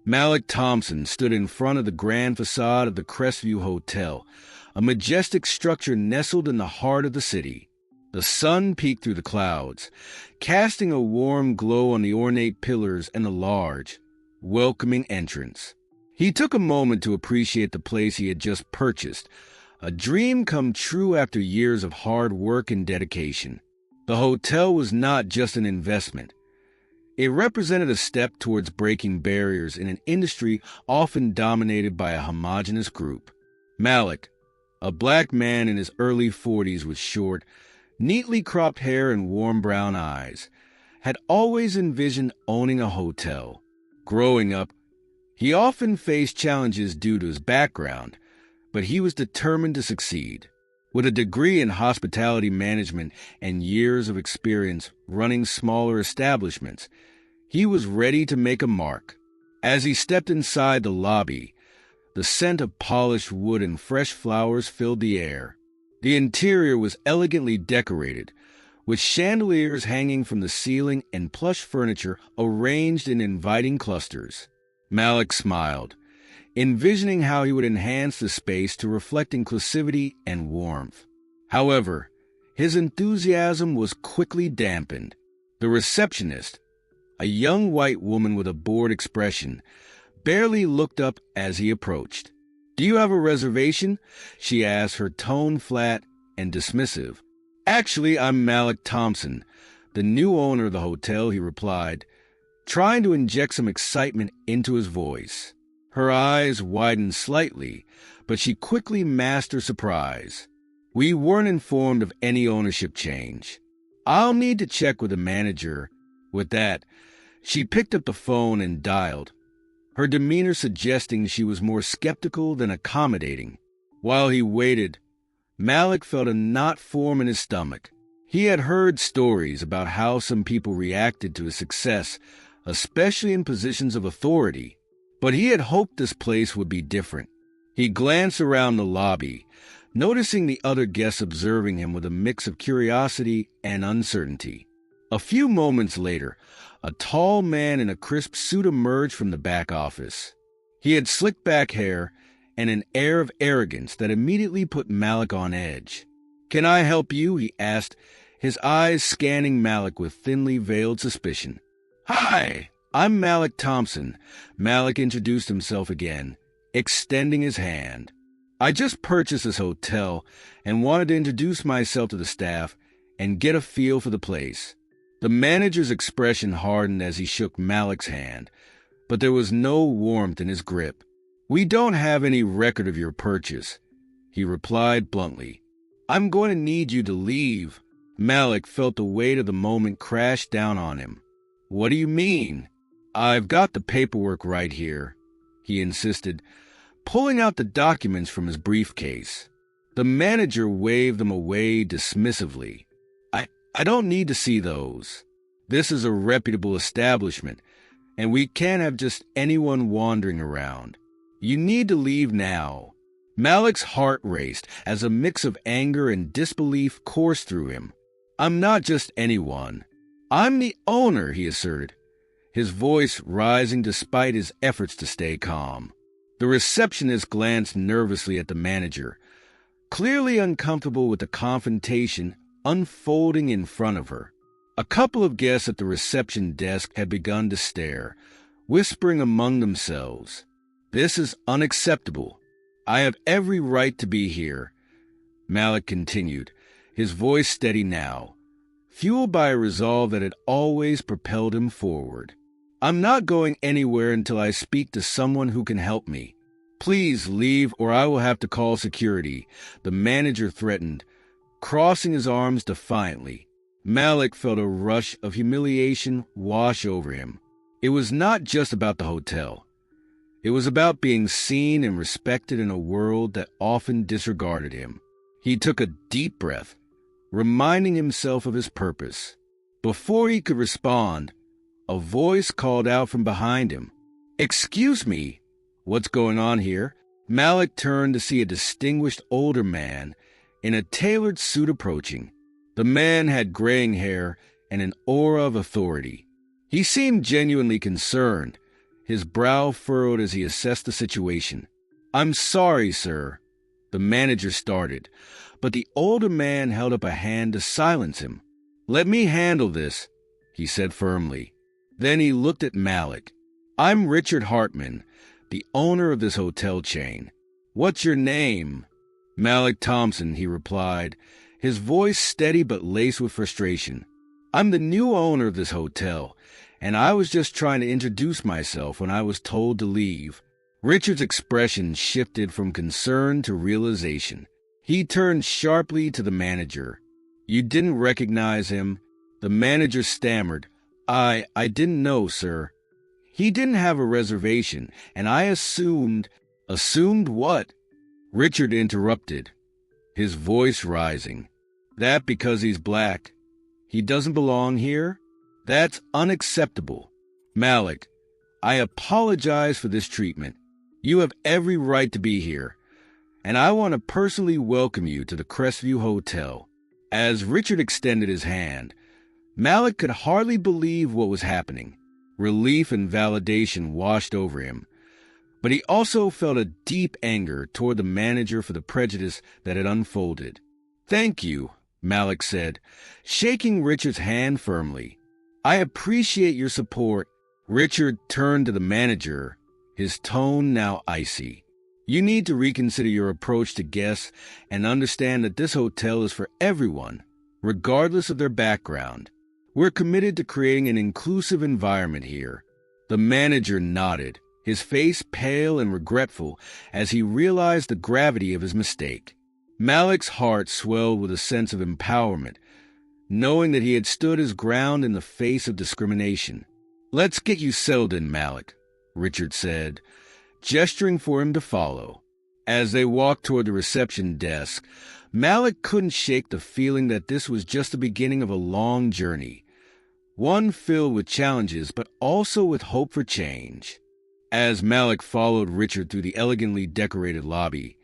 Malik Thompson stood in front of the grand facade of the Crestview Hotel, a majestic structure nestled in the heart of the city. The sun peeked through the clouds, casting a warm glow on the ornate pillars and the large, welcoming entrance. He took a moment to appreciate the place he had just purchased, a dream come true after years of hard work and dedication. The hotel was not just an investment. It represented a step towards breaking barriers in an industry often dominated by a homogeneous group. Malik, a black man in his early 40s with short, neatly cropped hair and warm brown eyes, had always envisioned owning a hotel. Growing up, he often faced challenges due to his background, but he was determined to succeed. With a degree in hospitality management and years of experience running smaller establishments, he was ready to make a mark. As he stepped inside the lobby, the scent of polished wood and fresh flowers filled the air. The interior was elegantly decorated, with chandeliers hanging from the ceiling and plush furniture arranged in inviting clusters. Malik smiled, envisioning how he would enhance the space to reflect inclusivity and warmth. However, his enthusiasm was quickly dampened. The receptionist, a young white woman with a bored expression, barely looked up as he approached. "Do you have a reservation?" she asked, her tone flat and dismissive. "Actually, I'm Malik Thompson, the new owner of the hotel," he replied, trying to inject some excitement into his voice. Her eyes widened slightly, but she quickly masked her surprise. "We weren't informed of any ownership change. I'll need to check with the manager." With that, she picked up the phone and dialed, her demeanor suggesting she was more skeptical than accommodating. While he waited, Malik felt a knot form in his stomach. He had heard stories about how some people reacted to his success, especially in positions of authority, but he had hoped this place would be different. He glanced around the lobby, noticing the other guests observing him with a mix of curiosity and uncertainty. A few moments later, a tall man in a crisp suit emerged from the back office. He had slicked back hair and an air of arrogance that immediately put Malik on edge. "Can I help you?" he asked, his eyes scanning Malik with thinly veiled suspicion. "Hi, I'm Malik Thompson." Malik introduced himself again, extending his hand. "I just purchased this hotel and wanted to introduce myself to the staff and get a feel for the place." The manager's expression hardened as he shook Malik's hand, but there was no warmth in his grip. "We don't have any record of your purchase," he replied bluntly. "I'm going to need you to leave." Malik felt the weight of the moment crash down on him. "What do you mean?" "I've got the paperwork right here," he insisted, pulling out the documents from his briefcase. The manager waved them away dismissively. I don't need to see those. This is a reputable establishment, and we can't have just anyone wandering around. You need to leave now." Malik's heart raced as a mix of anger and disbelief coursed through him. "I'm not just anyone. I'm the owner," he asserted, his voice rising despite his efforts to stay calm. The receptionist glanced nervously at the manager, clearly uncomfortable with the confrontation unfolding in front of her. A couple of guests at the reception desk had begun to stare, whispering among themselves, "This is unacceptable. I have every right to be here," Malik continued, his voice steady now, fueled by a resolve that had always propelled him forward. "I'm not going anywhere until I speak to someone who can help me. Please leave or I will have to call security," the manager threatened, crossing his arms defiantly. Malik felt a rush of humiliation wash over him. It was not just about the hotel. It was about being seen and respected in a world that often disregarded him. He took a deep breath, reminding himself of his purpose. Before he could respond, a voice called out from behind him. "Excuse me, what's going on here?" Malik turned to see a distinguished older man in a tailored suit approaching. The man had graying hair and an aura of authority. He seemed genuinely concerned, his brow furrowed as he assessed the situation. "I'm sorry, sir," the manager started, but the older man held up a hand to silence him. "Let me handle this," he said firmly. Then he looked at Malik. "I'm Richard Hartman, the owner of this hotel chain. What's your name?" "Malik Thompson," he replied, his voice steady but laced with frustration. "I'm the new owner of this hotel, and I was just trying to introduce myself when I was told to leave." Richard's expression shifted from concern to realization. He turned sharply to the manager. "You didn't recognize him?" The manager stammered. I didn't know, sir. He didn't have a reservation, and I assumed..." "Assumed what?" Richard interrupted, his voice rising. "That because he's black, he doesn't belong here? That's unacceptable. Malik, I apologize for this treatment. You have every right to be here, and I want to personally welcome you to the Crestview Hotel." As Richard extended his hand, Malik could hardly believe what was happening. Relief and validation washed over him, but he also felt a deep anger toward the manager for the prejudice that had unfolded. "Thank you," Malik said, shaking Richard's hand firmly. "I appreciate your support." Richard turned to the manager, his tone now icy. "You need to reconsider your approach to guests and understand that this hotel is for everyone, regardless of their background. We're committed to creating an inclusive environment here." The manager nodded, his face pale and regretful as he realized the gravity of his mistake. Malik's heart swelled with a sense of empowerment, knowing that he had stood his ground in the face of discrimination. "Let's get you settled in, Malik," Richard said, gesturing for him to follow. As they walked toward the reception desk, Malik couldn't shake the feeling that this was just the beginning of a long journey, one filled with challenges but also with hope for change. As Malik followed Richard through the elegantly decorated lobby,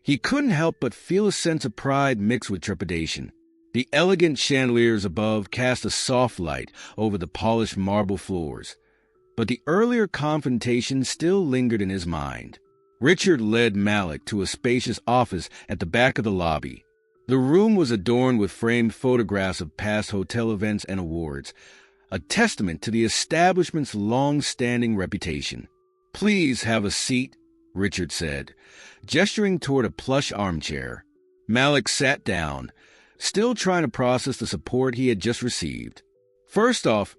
he couldn't help but feel a sense of pride mixed with trepidation. The elegant chandeliers above cast a soft light over the polished marble floors, but the earlier confrontation still lingered in his mind. Richard led Malik to a spacious office at the back of the lobby. The room was adorned with framed photographs of past hotel events and awards, a testament to the establishment's long-standing reputation. "Please have a seat," Richard said, gesturing toward a plush armchair. Malik sat down, still trying to process the support he had just received. "First off,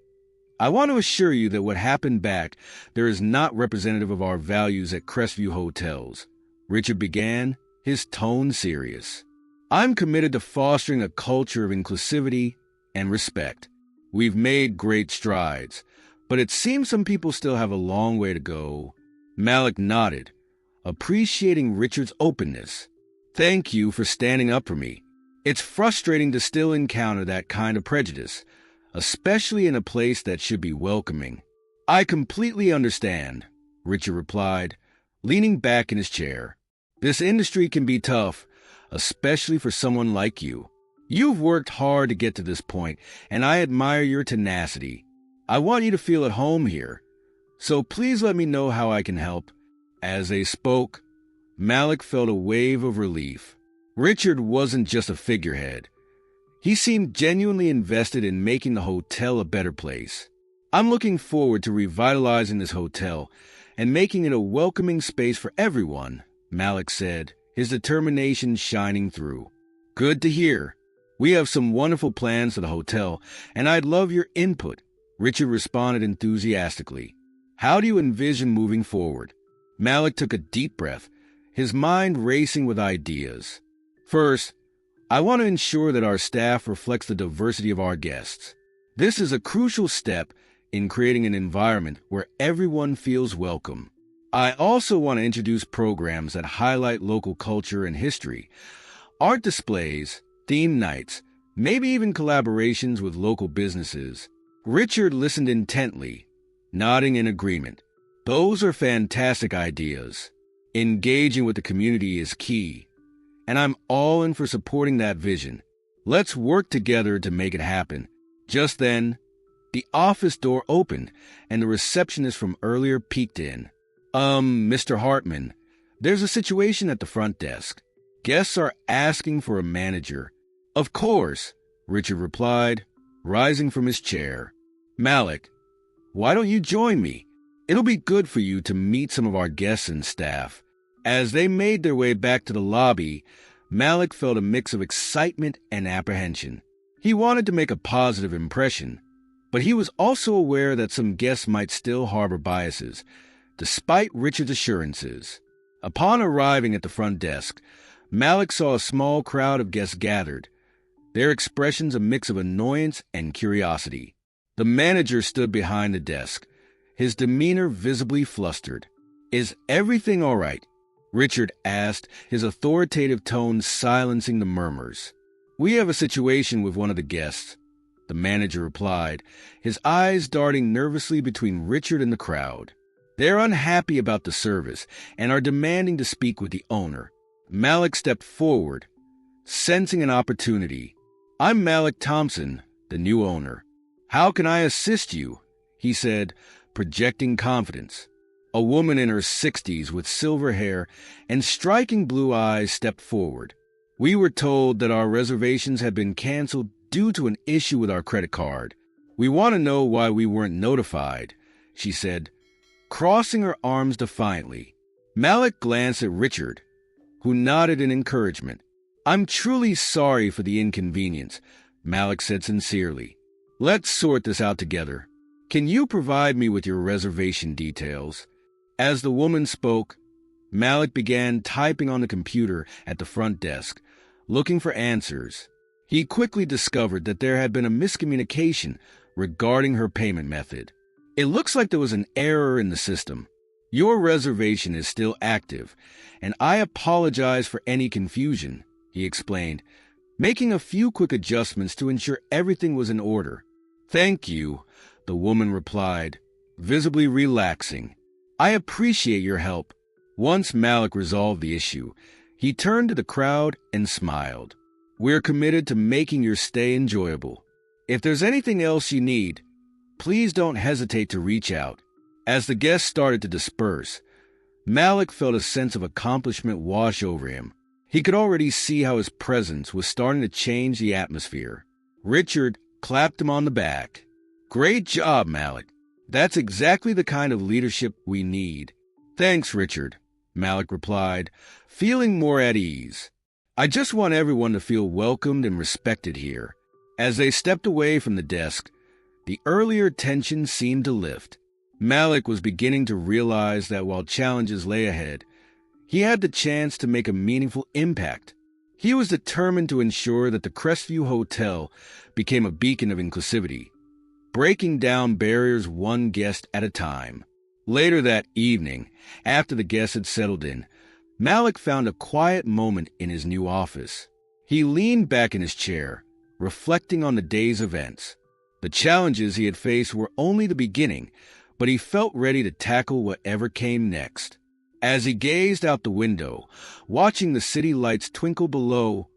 I want to assure you that what happened back there is not representative of our values at Crestview Hotels," Richard began, his tone serious. "I'm committed to fostering a culture of inclusivity and respect. We've made great strides, but it seems some people still have a long way to go." Malik nodded, appreciating Richard's openness. "Thank you for standing up for me. It's frustrating to still encounter that kind of prejudice, especially in a place that should be welcoming." "I completely understand," Richard replied, leaning back in his chair. "This industry can be tough, especially for someone like you. You've worked hard to get to this point, and I admire your tenacity. I want you to feel at home here, so please let me know how I can help." As they spoke, Malik felt a wave of relief. Richard wasn't just a figurehead. He seemed genuinely invested in making the hotel a better place. "I'm looking forward to revitalizing this hotel and making it a welcoming space for everyone," Malik said, his determination shining through. "Good to hear. We have some wonderful plans for the hotel, and I'd love your input," Richard responded enthusiastically. "How do you envision moving forward?" Malik took a deep breath, his mind racing with ideas. "First, I want to ensure that our staff reflects the diversity of our guests. This is a crucial step in creating an environment where everyone feels welcome. I also want to introduce programs that highlight local culture and history, art displays, theme nights, maybe even collaborations with local businesses." Richard listened intently, nodding in agreement. "Those are fantastic ideas. Engaging with the community is key, and I'm all in for supporting that vision. Let's work together to make it happen." Just then, The office door opened, and the receptionist from earlier peeked in. Mr. Hartman, there's a situation at the front desk. Guests are asking for a manager. Of course, Richard replied, rising from his chair. Malik, why don't you join me? It'll be good for you to meet some of our guests and staff. As they made their way back to the lobby, Malik felt a mix of excitement and apprehension. He wanted to make a positive impression, but he was also aware that some guests might still harbor biases, despite Richard's assurances. Upon arriving at the front desk, Malik saw a small crowd of guests gathered, their expressions a mix of annoyance and curiosity. The manager stood behind the desk, his demeanor visibly flustered. Is everything all right? Richard asked, his authoritative tone silencing the murmurs. We have a situation with one of the guests, the manager replied, his eyes darting nervously between Richard and the crowd. They're unhappy about the service and are demanding to speak with the owner. Malik stepped forward, sensing an opportunity. I'm Malik Thompson, the new owner. How can I assist you? He said, projecting confidence. A woman in her 60s with silver hair and striking blue eyes stepped forward. We were told that our reservations had been canceled due to an issue with our credit card. We want to know why we weren't notified, she said, crossing her arms defiantly. Malik glanced at Richard, who nodded in encouragement. I'm truly sorry for the inconvenience, Malik said sincerely. Let's sort this out together. Can you provide me with your reservation details? As the woman spoke, Malik began typing on the computer at the front desk, looking for answers. He quickly discovered that there had been a miscommunication regarding her payment method. It looks like there was an error in the system. Your reservation is still active, and I apologize for any confusion, he explained, making a few quick adjustments to ensure everything was in order. Thank you, the woman replied, visibly relaxing. I appreciate your help. Once Malik resolved the issue, he turned to the crowd and smiled. We're committed to making your stay enjoyable. If there's anything else you need, please don't hesitate to reach out. As the guests started to disperse, Malik felt a sense of accomplishment wash over him. He could already see how his presence was starting to change the atmosphere. Richard clapped him on the back. Great job, Malik. That's exactly the kind of leadership we need. Thanks, Richard, Malik replied, feeling more at ease. I just want everyone to feel welcomed and respected here. As they stepped away from the desk, the earlier tension seemed to lift. Malik was beginning to realize that while challenges lay ahead, he had the chance to make a meaningful impact. He was determined to ensure that the Crestview Hotel became a beacon of inclusivity, breaking down barriers one guest at a time. Later that evening, after the guests had settled in, Malik found a quiet moment in his new office. He leaned back in his chair, reflecting on the day's events. The challenges he had faced were only the beginning, but he felt ready to tackle whatever came next. As he gazed out the window, watching the city lights twinkle below,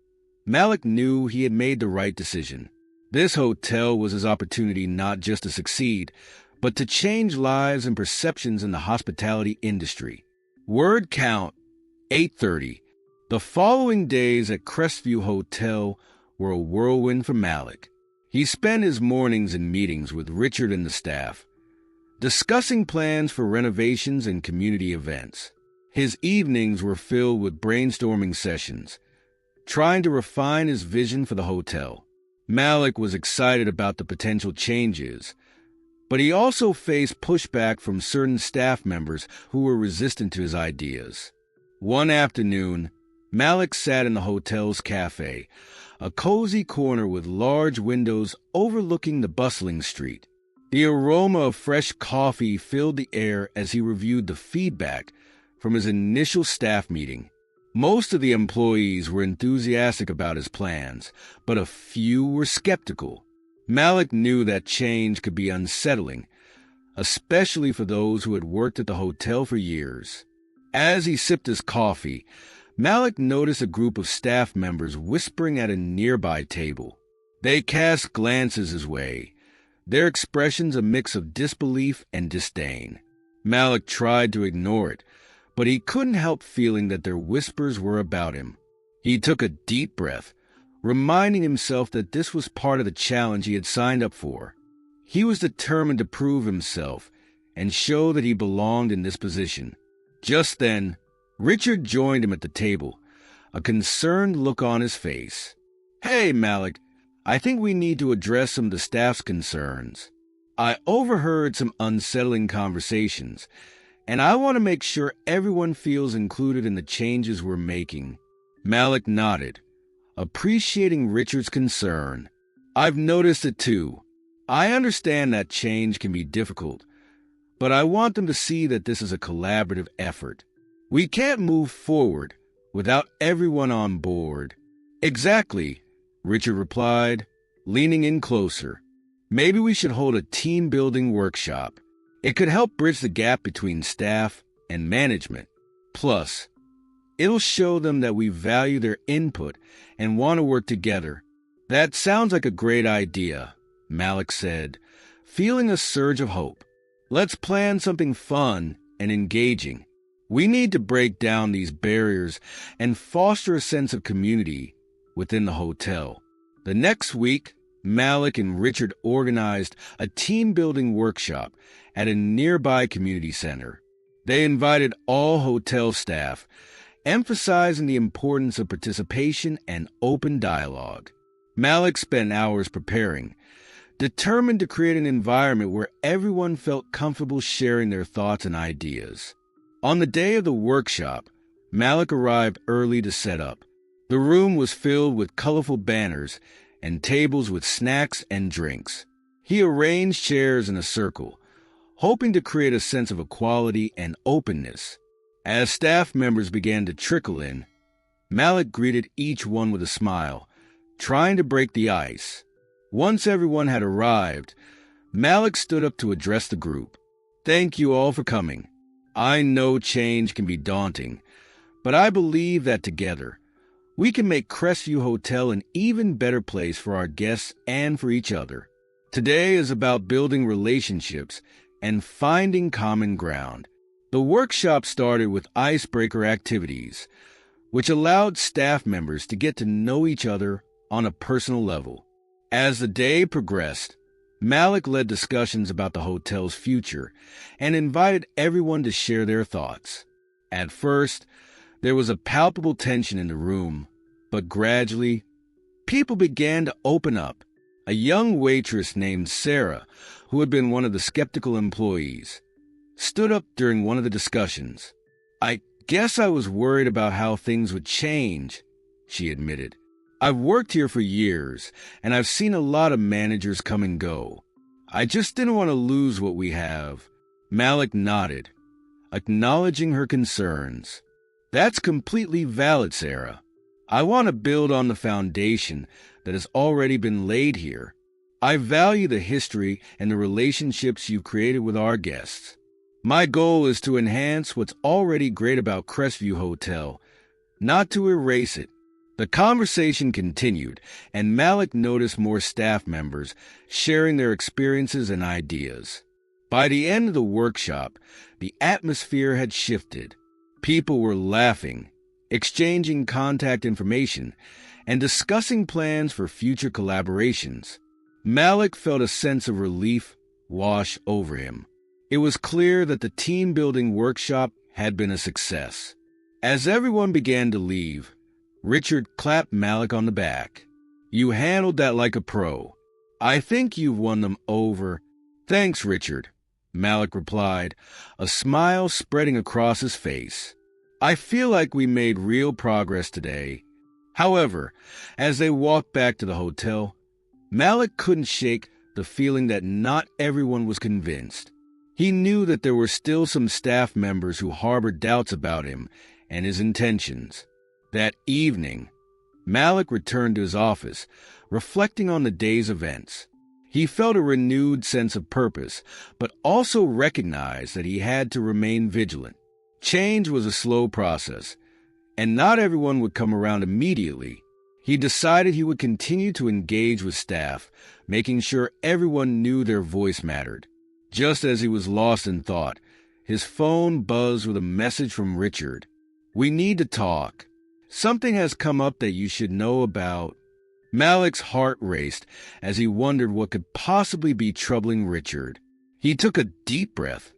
Malik knew he had made the right decision. This hotel was his opportunity not just to succeed, but to change lives and perceptions in the hospitality industry. Word count, 8:30. The following days at Crestview Hotel were a whirlwind for Malik. He spent his mornings in meetings with Richard and the staff, discussing plans for renovations and community events. His evenings were filled with brainstorming sessions, trying to refine his vision for the hotel. Malik was excited about the potential changes, but he also faced pushback from certain staff members who were resistant to his ideas. One afternoon, Malik sat in the hotel's cafe, a cozy corner with large windows overlooking the bustling street. The aroma of fresh coffee filled the air as he reviewed the feedback from his initial staff meeting. Most of the employees were enthusiastic about his plans, but a few were skeptical. Malik knew that change could be unsettling, especially for those who had worked at the hotel for years. As he sipped his coffee, Malik noticed a group of staff members whispering at a nearby table. They cast glances his way, their expressions a mix of disbelief and disdain. Malik tried to ignore it, but he couldn't help feeling that their whispers were about him. He took a deep breath, reminding himself that this was part of the challenge he had signed up for. He was determined to prove himself and show that he belonged in this position. Just then, Richard joined him at the table, a concerned look on his face. "Hey, Malik, I think we need to address some of the staff's concerns. I overheard some unsettling conversations, and I want to make sure everyone feels included in the changes we're making." Malik nodded, appreciating Richard's concern. "I've noticed it too. I understand that change can be difficult, but I want them to see that this is a collaborative effort. We can't move forward without everyone on board." "Exactly," Richard replied, leaning in closer. "Maybe we should hold a team-building workshop. It could help bridge the gap between staff and management. Plus, it'll show them that we value their input and want to work together." "That sounds like a great idea," Malik said, feeling a surge of hope. "Let's plan something fun and engaging. We need to break down these barriers and foster a sense of community within the hotel." The next week, Malik and Richard organized a team-building workshop at a nearby community center. They invited all hotel staff, emphasizing the importance of participation and open dialogue. Malik spent hours preparing, determined to create an environment where everyone felt comfortable sharing their thoughts and ideas. On the day of the workshop, Malik arrived early to set up. The room was filled with colorful banners and tables with snacks and drinks. He arranged chairs in a circle, hoping to create a sense of equality and openness. As staff members began to trickle in, Malik greeted each one with a smile, trying to break the ice. Once everyone had arrived, Malik stood up to address the group. "Thank you all for coming. I know change can be daunting, but I believe that together, we can make Crestview Hotel an even better place for our guests and for each other. Today is about building relationships and finding common ground." The workshop started with icebreaker activities, which allowed staff members to get to know each other on a personal level. As the day progressed, Malik led discussions about the hotel's future and invited everyone to share their thoughts. At first, there was a palpable tension in the room, but gradually, people began to open up. A young waitress named Sarah, who had been one of the skeptical employees, stood up during one of the discussions. "I guess I was worried about how things would change," she admitted. "I've worked here for years, and I've seen a lot of managers come and go. I just didn't want to lose what we have." Malik nodded, acknowledging her concerns. "That's completely valid, Sarah. I want to build on the foundation that has already been laid here. I value the history and the relationships you've created with our guests. My goal is to enhance what's already great about Crestview Hotel, not to erase it." The conversation continued, and Malik noticed more staff members sharing their experiences and ideas. By the end of the workshop, the atmosphere had shifted. People were laughing, exchanging contact information, and discussing plans for future collaborations. Malik felt a sense of relief wash over him. It was clear that the team-building workshop had been a success. As everyone began to leave, Richard clapped Malik on the back. "You handled that like a pro. I think you've won them over." "Thanks, Richard," Malik replied, a smile spreading across his face. "I feel like we made real progress today." However, as they walked back to the hotel, Malik couldn't shake the feeling that not everyone was convinced. He knew that there were still some staff members who harbored doubts about him and his intentions. That evening, Malik returned to his office, reflecting on the day's events. He felt a renewed sense of purpose, but also recognized that he had to remain vigilant. Change was a slow process, and not everyone would come around immediately. He decided he would continue to engage with staff, making sure everyone knew their voice mattered. Just as he was lost in thought, his phone buzzed with a message from Richard. "We need to talk. Something has come up that you should know about." Malik's heart raced as he wondered what could possibly be troubling Richard. He took a deep breath,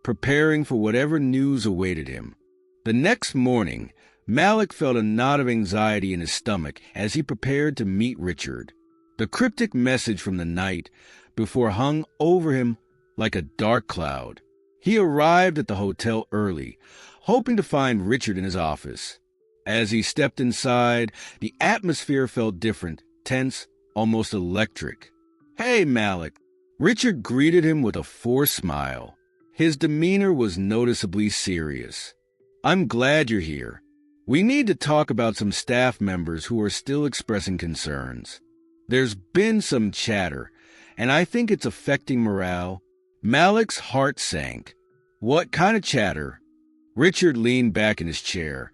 preparing for whatever news awaited him. The next morning, Malik felt a knot of anxiety in his stomach as he prepared to meet Richard. The cryptic message from the night before hung over him like a dark cloud. He arrived at the hotel early, hoping to find Richard in his office. As he stepped inside, the atmosphere felt different, tense, almost electric. "Hey, Malik." Richard greeted him with a forced smile. His demeanor was noticeably serious. "I'm glad you're here. We need to talk about some staff members who are still expressing concerns. There's been some chatter, and I think it's affecting morale." Malik's heart sank. "What kind of chatter?" Richard leaned back in his chair,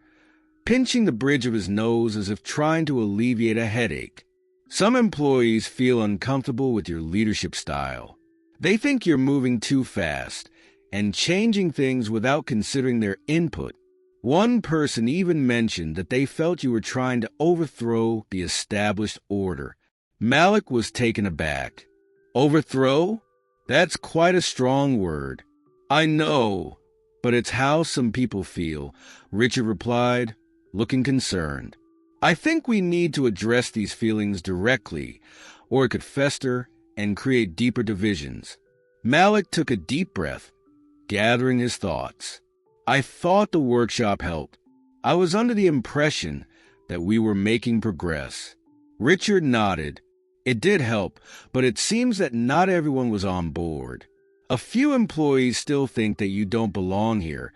pinching the bridge of his nose as if trying to alleviate a headache. "Some employees feel uncomfortable with your leadership style. They think you're moving too fast and changing things without considering their input. One person even mentioned that they felt you were trying to overthrow the established order." Malik was taken aback. "Overthrow? That's quite a strong word." "I know, but it's how some people feel," Richard replied, looking concerned. "I think we need to address these feelings directly, or it could fester and create deeper divisions." Malik took a deep breath, gathering his thoughts. "I thought the workshop helped. I was under the impression that we were making progress." Richard nodded. "It did help, but it seems that not everyone was on board. A few employees still think that you don't belong here,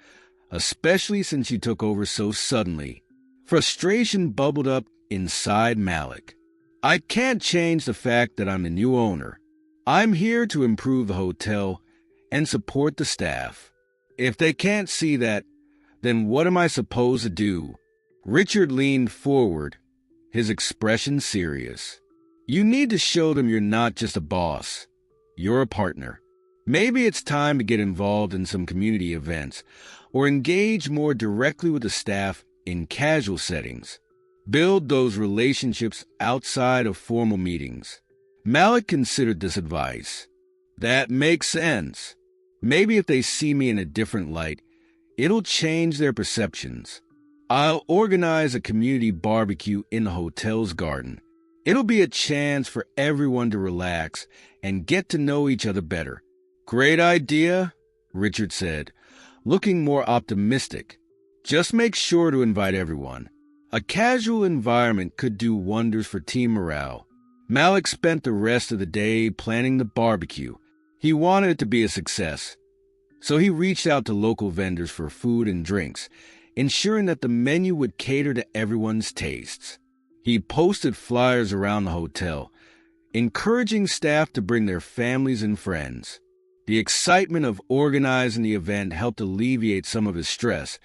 especially since you took over so suddenly." Frustration bubbled up inside Malik. "I can't change the fact that I'm the new owner. I'm here to improve the hotel and support the staff. If they can't see that, then what am I supposed to do?" Richard leaned forward, his expression serious. "You need to show them you're not just a boss. You're a partner. Maybe it's time to get involved in some community events or engage more directly with the staff in casual settings. Build those relationships outside of formal meetings." Malik considered this advice. "That makes sense. Maybe if they see me in a different light, it'll change their perceptions. I'll organize a community barbecue in the hotel's garden. It'll be a chance for everyone to relax and get to know each other better." "Great idea," Richard said, looking more optimistic. "Just make sure to invite everyone. A casual environment could do wonders for team morale." Malik spent the rest of the day planning the barbecue. He wanted it to be a success, so he reached out to local vendors for food and drinks, ensuring that the menu would cater to everyone's tastes. He posted flyers around the hotel, encouraging staff to bring their families and friends. The excitement of organizing the event helped alleviate some of his stress,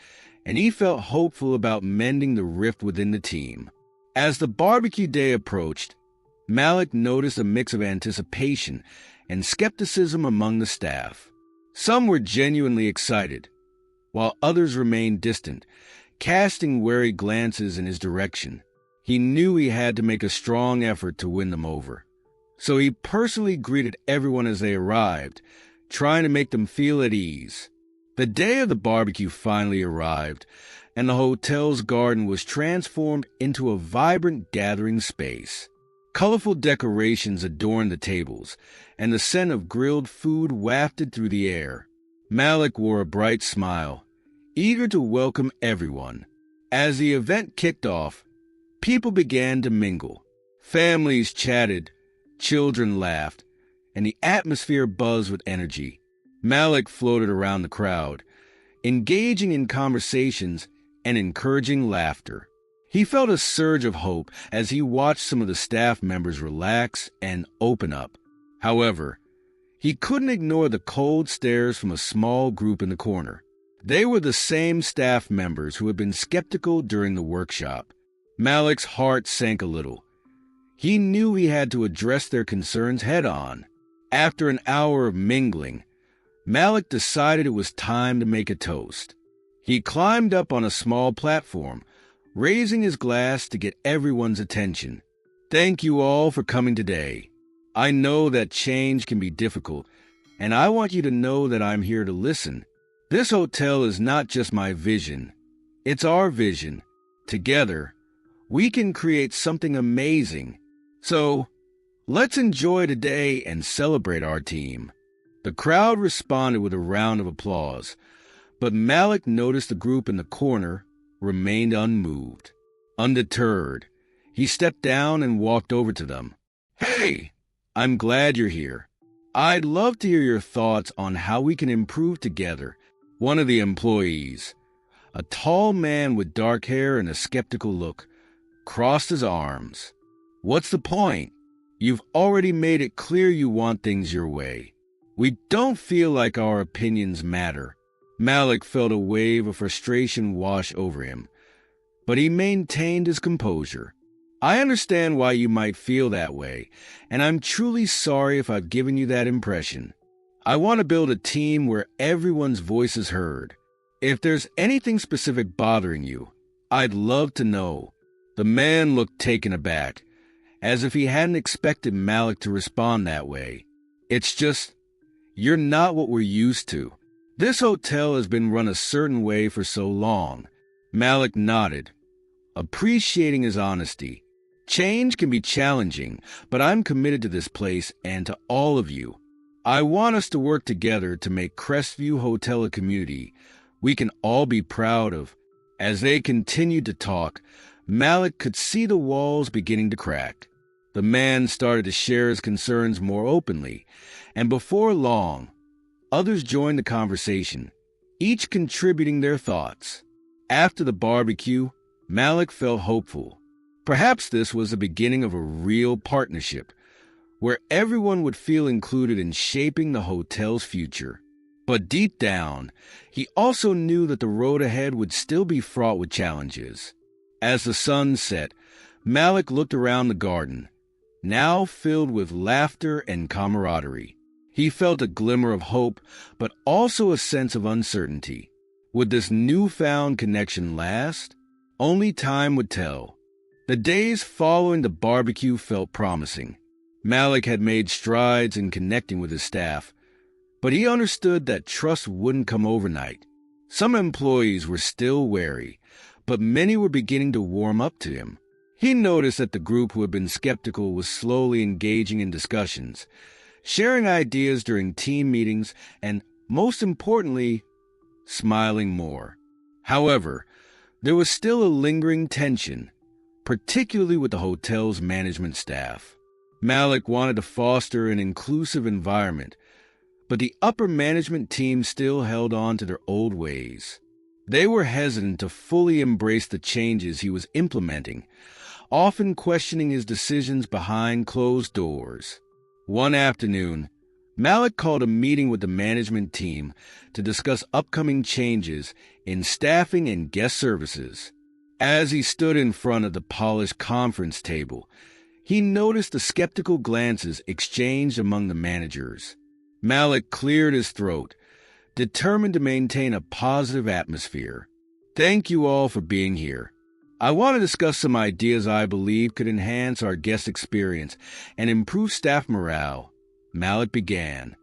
and he felt hopeful about mending the rift within the team. As the barbecue day approached, Malik noticed a mix of anticipation and skepticism among the staff. Some were genuinely excited, while others remained distant, casting wary glances in his direction. He knew he had to make a strong effort to win them over, so he personally greeted everyone as they arrived, trying to make them feel at ease. The day of the barbecue finally arrived, and the hotel's garden was transformed into a vibrant gathering space. Colorful decorations adorned the tables, and the scent of grilled food wafted through the air. Malik wore a bright smile, eager to welcome everyone. As the event kicked off, people began to mingle. Families chatted, children laughed, and the atmosphere buzzed with energy. Malik floated around the crowd, engaging in conversations and encouraging laughter. He felt a surge of hope as he watched some of the staff members relax and open up. However, he couldn't ignore the cold stares from a small group in the corner. They were the same staff members who had been skeptical during the workshop. Malik's heart sank a little. He knew he had to address their concerns head-on. After an hour of mingling, Malik decided it was time to make a toast. He climbed up on a small platform, raising his glass to get everyone's attention. Thank you all for coming today. I know that change can be difficult, and I want you to know that I'm here to listen. This hotel is not just my vision. It's our vision. Together, we can create something amazing. So, let's enjoy today and celebrate our team. The crowd responded with a round of applause, but Malik noticed the group in the corner remained unmoved. Undeterred, he stepped down and walked over to them. Hey, I'm glad you're here. I'd love to hear your thoughts on how we can improve together. One of the employees, a tall man with dark hair and a skeptical look, crossed his arms. What's the point? You've already made it clear you want things your way. We don't feel like our opinions matter. Malik felt a wave of frustration wash over him, but he maintained his composure. I understand why you might feel that way, and I'm truly sorry if I've given you that impression. I want to build a team where everyone's voice is heard. If there's anything specific bothering you, I'd love to know. The man looked taken aback, as if he hadn't expected Malik to respond that way. It's just, you're not what we're used to. This hotel has been run a certain way for so long. Malik nodded, appreciating his honesty. Change can be challenging, but I'm committed to this place and to all of you. I want us to work together to make Crestview Hotel a community we can all be proud of. As they continued to talk, Malik could see the walls beginning to crack. The man started to share his concerns more openly, and before long, others joined the conversation, each contributing their thoughts. After the barbecue, Malik felt hopeful. Perhaps this was the beginning of a real partnership, where everyone would feel included in shaping the hotel's future. But deep down, he also knew that the road ahead would still be fraught with challenges. As the sun set, Malik looked around the garden, now filled with laughter and camaraderie. He felt a glimmer of hope, but also a sense of uncertainty. Would this newfound connection last? Only time would tell. The days following the barbecue felt promising. Malik had made strides in connecting with his staff, but he understood that trust wouldn't come overnight. Some employees were still wary, but many were beginning to warm up to him. He noticed that the group who had been skeptical was slowly engaging in discussions, sharing ideas during team meetings, and, most importantly, smiling more. However, there was still a lingering tension, particularly with the hotel's management staff. Malik wanted to foster an inclusive environment, but the upper management team still held on to their old ways. They were hesitant to fully embrace the changes he was implementing, often questioning his decisions behind closed doors. One afternoon, Malik called a meeting with the management team to discuss upcoming changes in staffing and guest services. As he stood in front of the polished conference table, he noticed the skeptical glances exchanged among the managers. Malik cleared his throat, determined to maintain a positive atmosphere. Thank you all for being here. I want to discuss some ideas I believe could enhance our guest experience and improve staff morale. Malik began.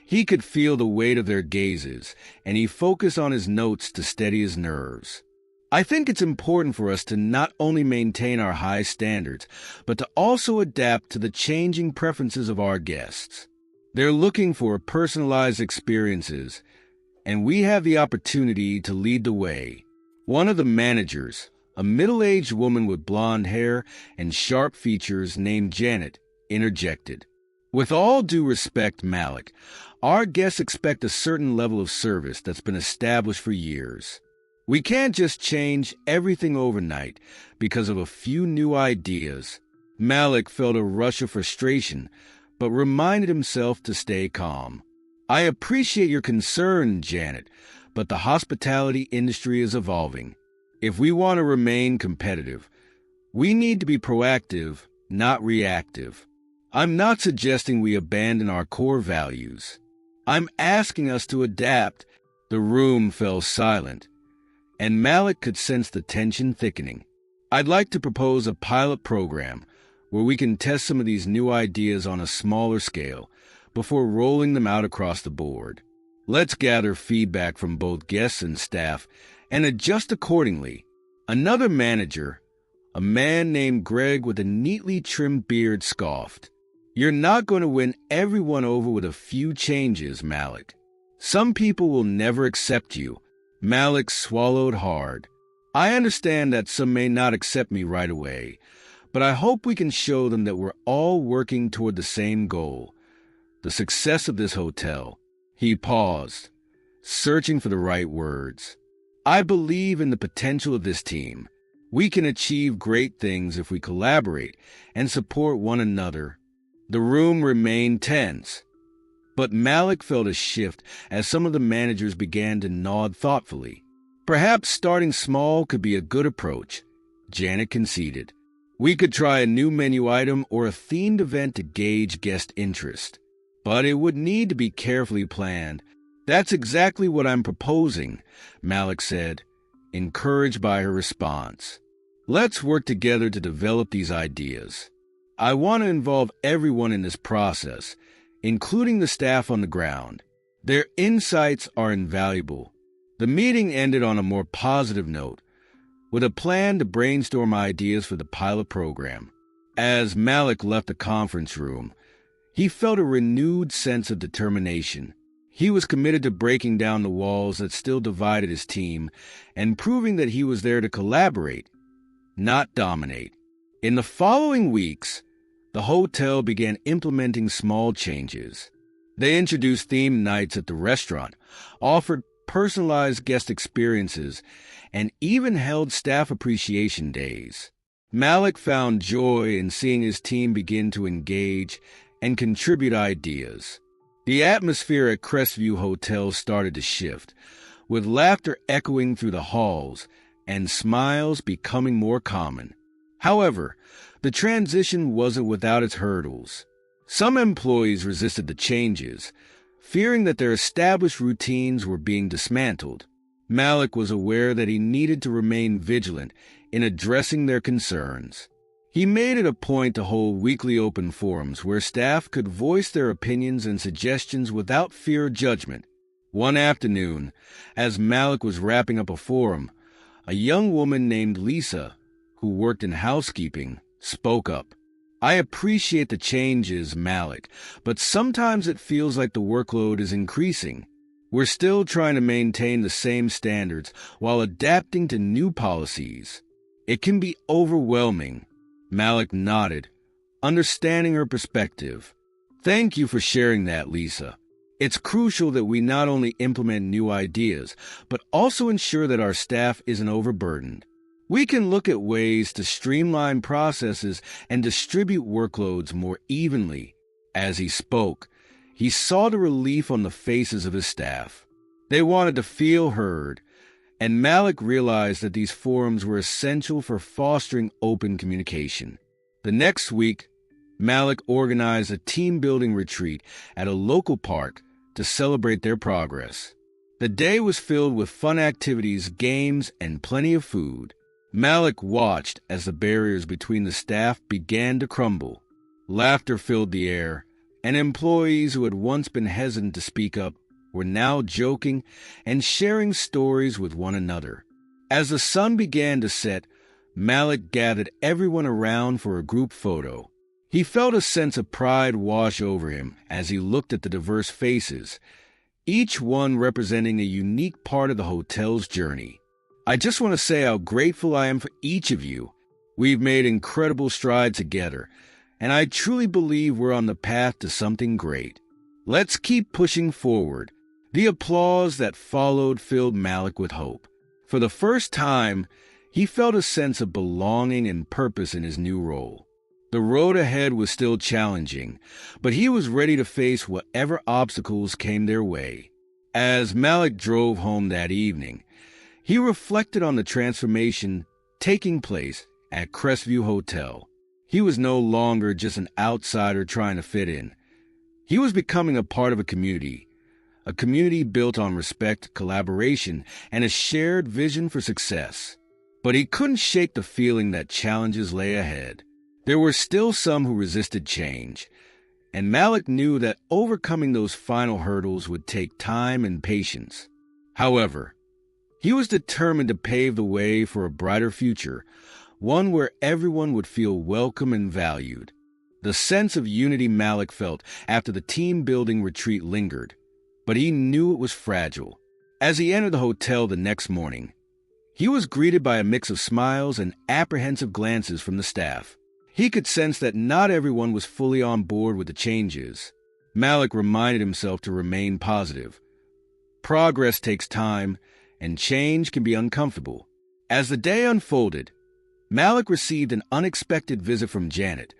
He could feel the weight of their gazes, and he focused on his notes to steady his nerves. I think it's important for us to not only maintain our high standards, but to also adapt to the changing preferences of our guests. They're looking for personalized experiences, and we have the opportunity to lead the way. One of the managers, a middle-aged woman with blonde hair and sharp features named Janet, interjected. With all due respect, Malik, our guests expect a certain level of service that's been established for years. We can't just change everything overnight because of a few new ideas. Malik felt a rush of frustration, but reminded himself to stay calm. I appreciate your concern, Janet, but the hospitality industry is evolving. If we want to remain competitive, We need to be proactive, not reactive. I'm not suggesting we abandon our core values. I'm asking us to adapt. The room fell silent, and Malik could sense the tension thickening. I'd like to propose a pilot program where we can test some of these new ideas on a smaller scale before rolling them out across the board. Let's gather feedback from both guests and staff and adjust accordingly. Another manager, a man named Greg with a neatly trimmed beard, scoffed. You're not going to win everyone over with a few changes, Malik. Some people will never accept you. Malik swallowed hard. I understand that some may not accept me right away, but I hope we can show them that we're all working toward the same goal, the success of this hotel. He paused, searching for the right words. I believe in the potential of this team. We can achieve great things if we collaborate and support one another. The room remained tense, but Malik felt a shift as some of the managers began to nod thoughtfully. Perhaps starting small could be a good approach, Janet conceded. We could try a new menu item or a themed event to gauge guest interest, but it would need to be carefully planned. That's exactly what I'm proposing, Malik said, encouraged by her response. Let's work together to develop these ideas. I want to involve everyone in this process, including the staff on the ground. Their insights are invaluable. The meeting ended on a more positive note, with a plan to brainstorm ideas for the pilot program. As Malik left the conference room, he felt a renewed sense of determination. He was committed to breaking down the walls that still divided his team and proving that he was there to collaborate, not dominate. In the following weeks, the hotel began implementing small changes. They introduced themed nights at the restaurant, offered personalized guest experiences, and even held staff appreciation days. Malik found joy in seeing his team begin to engage and contribute ideas. The atmosphere at Crestview Hotel started to shift, with laughter echoing through the halls and smiles becoming more common. However, the transition wasn't without its hurdles. Some employees resisted the changes, fearing that their established routines were being dismantled. Malik was aware that he needed to remain vigilant in addressing their concerns. He made it a point to hold weekly open forums where staff could voice their opinions and suggestions without fear of judgment. One afternoon, as Malik was wrapping up a forum, a young woman named Lisa, who worked in housekeeping, spoke up. I appreciate the changes, Malik, but sometimes it feels like the workload is increasing. We're still trying to maintain the same standards while adapting to new policies. It can be overwhelming. Malik nodded, understanding her perspective. Thank you for sharing that, Lisa. It's crucial that we not only implement new ideas, but also ensure that our staff isn't overburdened. We can look at ways to streamline processes and distribute workloads more evenly. As he spoke, he saw the relief on the faces of his staff. They wanted to feel heard, and Malik realized that these forums were essential for fostering open communication. The next week, Malik organized a team-building retreat at a local park to celebrate their progress. The day was filled with fun activities, games, and plenty of food. Malik watched as the barriers between the staff began to crumble. Laughter filled the air, and employees who had once been hesitant to speak up were now joking and sharing stories with one another. As the sun began to set, Malik gathered everyone around for a group photo. He felt a sense of pride wash over him as he looked at the diverse faces, each one representing a unique part of the hotel's journey. I just want to say how grateful I am for each of you. We've made incredible strides together, and I truly believe we're on the path to something great. Let's keep pushing forward. The applause that followed filled Malik with hope. For the first time, he felt a sense of belonging and purpose in his new role. The road ahead was still challenging, but he was ready to face whatever obstacles came their way. As Malik drove home that evening, he reflected on the transformation taking place at Crestview Hotel. He was no longer just an outsider trying to fit in. He was becoming a part of a community built on respect, collaboration, and a shared vision for success. But he couldn't shake the feeling that challenges lay ahead. There were still some who resisted change, and Malik knew that overcoming those final hurdles would take time and patience. However, he was determined to pave the way for a brighter future, one where everyone would feel welcome and valued. The sense of unity Malik felt after the team-building retreat lingered, but he knew it was fragile. As he entered the hotel the next morning, he was greeted by a mix of smiles and apprehensive glances from the staff. He could sense that not everyone was fully on board with the changes. Malik reminded himself to remain positive. Progress takes time, and change can be uncomfortable. As the day unfolded, Malik received an unexpected visit from Janet,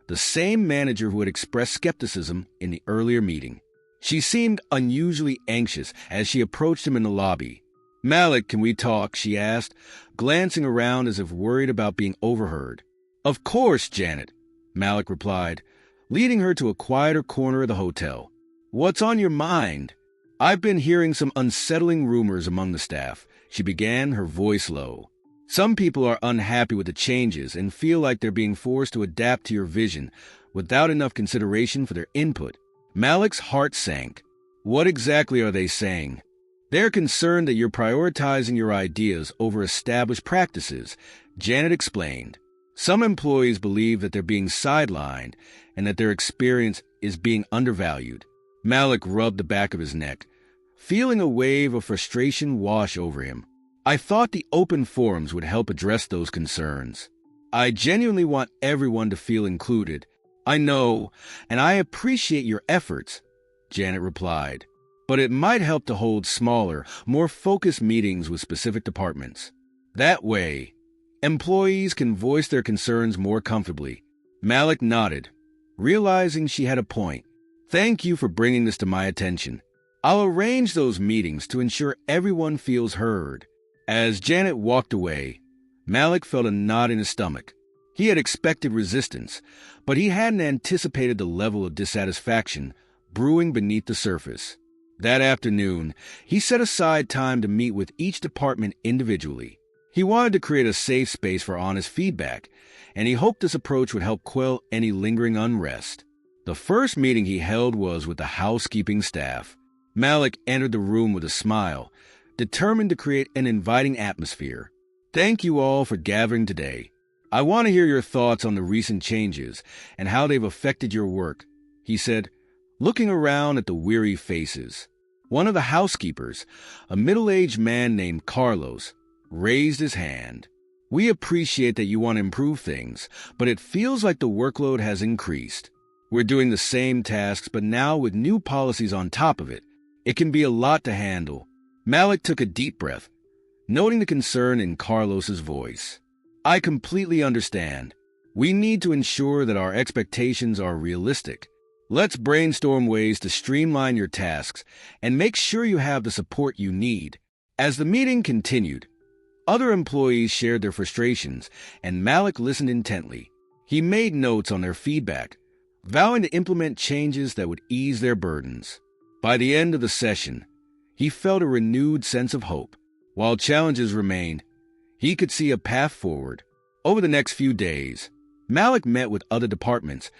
the same manager who had expressed skepticism in the earlier meeting. She seemed unusually anxious as she approached him in the lobby. "Malik, can we talk?" she asked, glancing around as if worried about being overheard. "Of course, Janet," Malik replied, leading her to a quieter corner of the hotel. "What's on your mind?" "I've been hearing some unsettling rumors among the staff," she began, her voice low. "Some people are unhappy with the changes and feel like they're being forced to adapt to your vision without enough consideration for their input." Malik's heart sank. "What exactly are they saying?" "They're concerned that you're prioritizing your ideas over established practices," Janet explained. "Some employees believe that they're being sidelined and that their experience is being undervalued." Malik rubbed the back of his neck, feeling a wave of frustration wash over him. "I thought the open forums would help address those concerns. I genuinely want everyone to feel included." "I know, and I appreciate your efforts," Janet replied. "But it might help to hold smaller, more focused meetings with specific departments. That way, employees can voice their concerns more comfortably." Malik nodded, realizing she had a point. "Thank you for bringing this to my attention. I'll arrange those meetings to ensure everyone feels heard." As Janet walked away, Malik felt a knot in his stomach. He had expected resistance, but he hadn't anticipated the level of dissatisfaction brewing beneath the surface. That afternoon, he set aside time to meet with each department individually. He wanted to create a safe space for honest feedback, and he hoped this approach would help quell any lingering unrest. The first meeting he held was with the housekeeping staff. Malik entered the room with a smile, determined to create an inviting atmosphere. "Thank you all for gathering today. I want to hear your thoughts on the recent changes and how they've affected your work," he said, looking around at the weary faces. One of the housekeepers, a middle-aged man named Carlos, raised his hand. "We appreciate that you want to improve things, but it feels like the workload has increased. We're doing the same tasks, but now with new policies on top of it. It can be a lot to handle." Malik took a deep breath, noting the concern in Carlos's voice. "I completely understand. We need to ensure that our expectations are realistic. Let's brainstorm ways to streamline your tasks and make sure you have the support you need." As the meeting continued, other employees shared their frustrations, and Malik listened intently. He made notes on their feedback, vowing to implement changes that would ease their burdens. By the end of the session, he felt a renewed sense of hope. While challenges remained, he could see a path forward. Over the next few days, Malik met with other departments,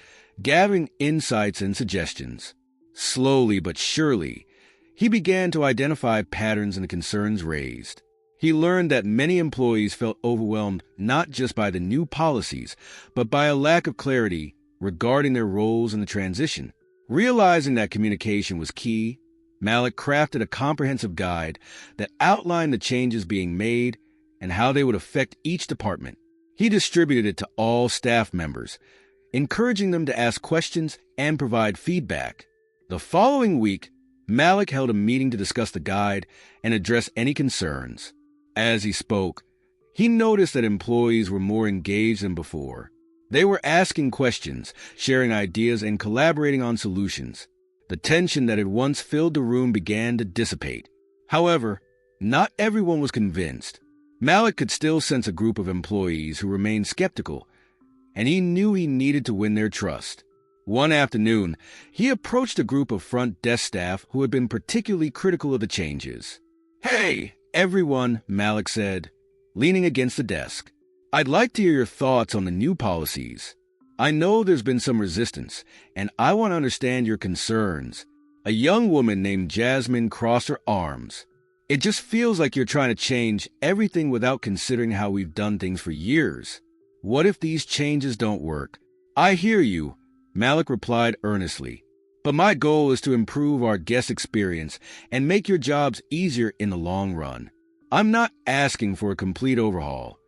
gathering insights and suggestions. Slowly but surely, he began to identify patterns in the concerns raised. He learned that many employees felt overwhelmed not just by the new policies, but by a lack of clarity regarding their roles in the transition. Realizing that communication was key, Malik crafted a comprehensive guide that outlined the changes being made and how they would affect each department. He distributed it to all staff members, encouraging them to ask questions and provide feedback. The following week, Malik held a meeting to discuss the guide and address any concerns. As he spoke, he noticed that employees were more engaged than before. They were asking questions, sharing ideas, and collaborating on solutions. The tension that had once filled the room began to dissipate. However, not everyone was convinced. Malik could still sense a group of employees who remained skeptical, and he knew he needed to win their trust. One afternoon, he approached a group of front desk staff who had been particularly critical of the changes. "Hey, everyone," Malik said, leaning against the desk. "I'd like to hear your thoughts on the new policies. I know there's been some resistance, and I want to understand your concerns." A young woman named Jasmine crossed her arms. "It just feels like you're trying to change everything without considering how we've done things for years. What if these changes don't work?" "I hear you," Malik replied earnestly. "But my goal is to improve our guest experience and make your jobs easier in the long run. I'm not asking for a complete overhaul.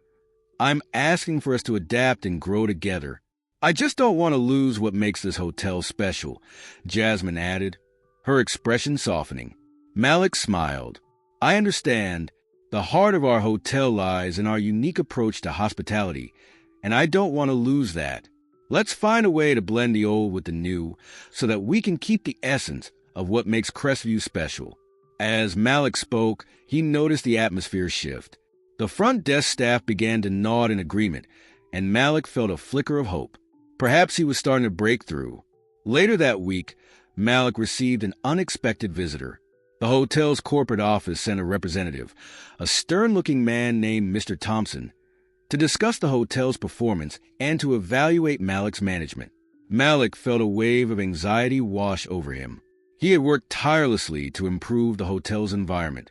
I'm asking for us to adapt and grow together. I just don't want to lose what makes this hotel special," Jasmine added, her expression softening. Malik smiled. "I understand. The heart of our hotel lies in our unique approach to hospitality, and I don't want to lose that. Let's find a way to blend the old with the new so that we can keep the essence of what makes Crestview special." As Malik spoke, he noticed the atmosphere shift. The front desk staff began to nod in agreement, and Malik felt a flicker of hope. Perhaps he was starting to break through. Later that week, Malik received an unexpected visitor. The hotel's corporate office sent a representative, a stern-looking man named Mr. Thompson, to discuss the hotel's performance and to evaluate Malik's management. Malik felt a wave of anxiety wash over him. He had worked tirelessly to improve the hotel's environment,